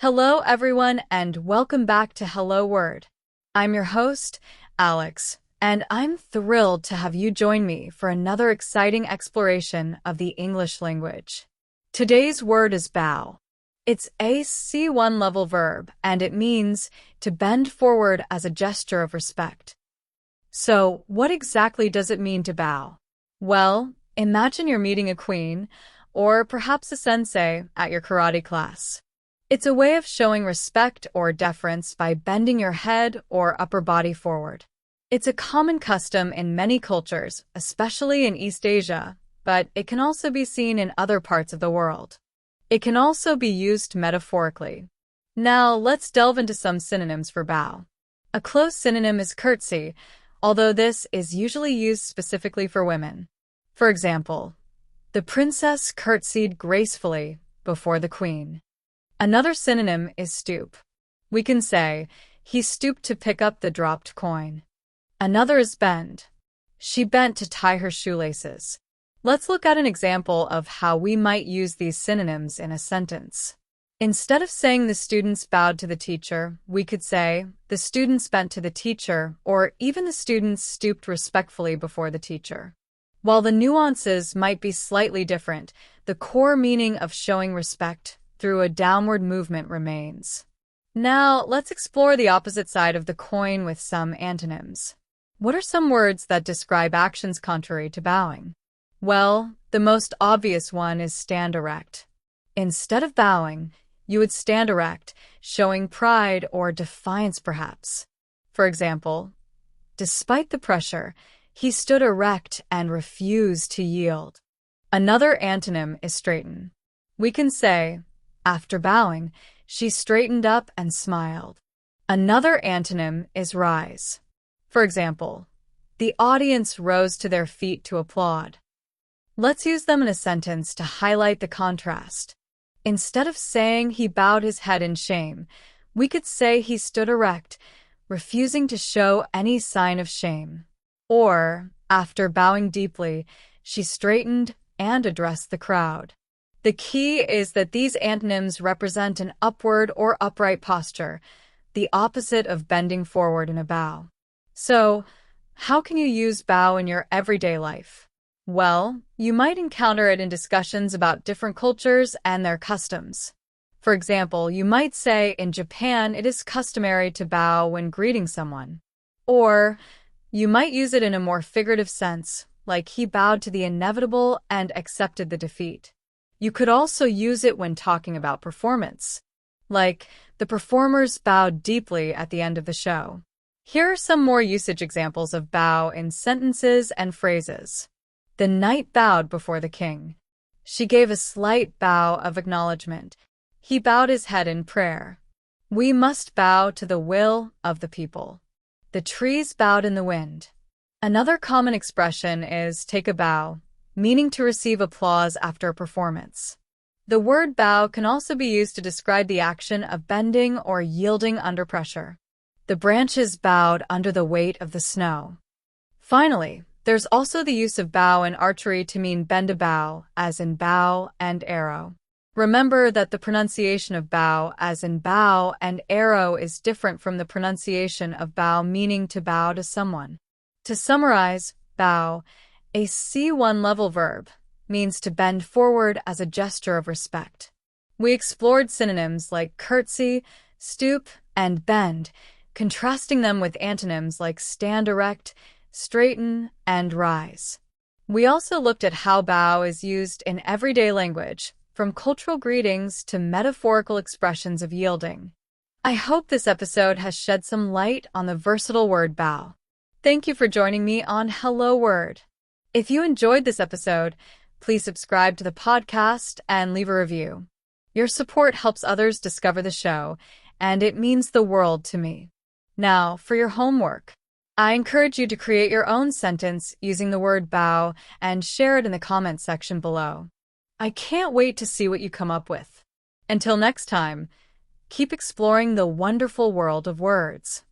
Hello, everyone, and welcome back to Hello Word. I'm your host, Alex, and I'm thrilled to have you join me for another exciting exploration of the English language. Today's word is bow. It's a C1 level verb, and it means to bend forward as a gesture of respect. So, what exactly does it mean to bow? Well, imagine you're meeting a queen, or perhaps a sensei at your karate class. It's a way of showing respect or deference by bending your head or upper body forward. It's a common custom in many cultures, especially in East Asia, but it can also be seen in other parts of the world. It can also be used metaphorically. Now, let's delve into some synonyms for bow. A close synonym is curtsy, although this is usually used specifically for women. For example, the princess curtsied gracefully before the queen. Another synonym is stoop. We can say, he stooped to pick up the dropped coin. Another is bend. She bent to tie her shoelaces. Let's look at an example of how we might use these synonyms in a sentence. Instead of saying the students bowed to the teacher, we could say, the students bent to the teacher, or even the students stooped respectfully before the teacher. While the nuances might be slightly different, the core meaning of showing respect through a downward movement remains. Now, let's explore the opposite side of the coin with some antonyms. What are some words that describe actions contrary to bowing? Well, the most obvious one is stand erect. Instead of bowing, you would stand erect, showing pride or defiance perhaps. For example, despite the pressure, he stood erect and refused to yield. Another antonym is straighten. We can say, after bowing, she straightened up and smiled. Another antonym is rise. For example, the audience rose to their feet to applaud. Let's use them in a sentence to highlight the contrast. Instead of saying he bowed his head in shame, we could say he stood erect, refusing to show any sign of shame. Or, after bowing deeply, she straightened and addressed the crowd. The key is that these antonyms represent an upward or upright posture, the opposite of bending forward in a bow. So, how can you use bow in your everyday life? Well, you might encounter it in discussions about different cultures and their customs. For example, you might say in Japan it is customary to bow when greeting someone. Or, you might use it in a more figurative sense, like he bowed to the inevitable and accepted the defeat. You could also use it when talking about performance, like the performers bowed deeply at the end of the show. Here are some more usage examples of bow in sentences and phrases. The knight bowed before the king. She gave a slight bow of acknowledgement. He bowed his head in prayer. We must bow to the will of the people. The trees bowed in the wind. Another common expression is take a bow, meaning to receive applause after a performance. The word bow can also be used to describe the action of bending or yielding under pressure. The branches bowed under the weight of the snow. Finally, there's also the use of bow in archery to mean bend a bow, as in bow and arrow. Remember that the pronunciation of bow, as in bow and arrow, is different from the pronunciation of bow, meaning to bow to someone. To summarize, bow, a C1 level verb, means to bend forward as a gesture of respect. We explored synonyms like curtsy, stoop, and bend, contrasting them with antonyms like stand erect, straighten, and rise. We also looked at how bow is used in everyday language, from cultural greetings to metaphorical expressions of yielding. I hope this episode has shed some light on the versatile word bow. Thank you for joining me on Hello Word. If you enjoyed this episode, please subscribe to the podcast and leave a review. Your support helps others discover the show, and it means the world to me. Now, for your homework. I encourage you to create your own sentence using the word bow and share it in the comments section below. I can't wait to see what you come up with. Until next time, keep exploring the wonderful world of words.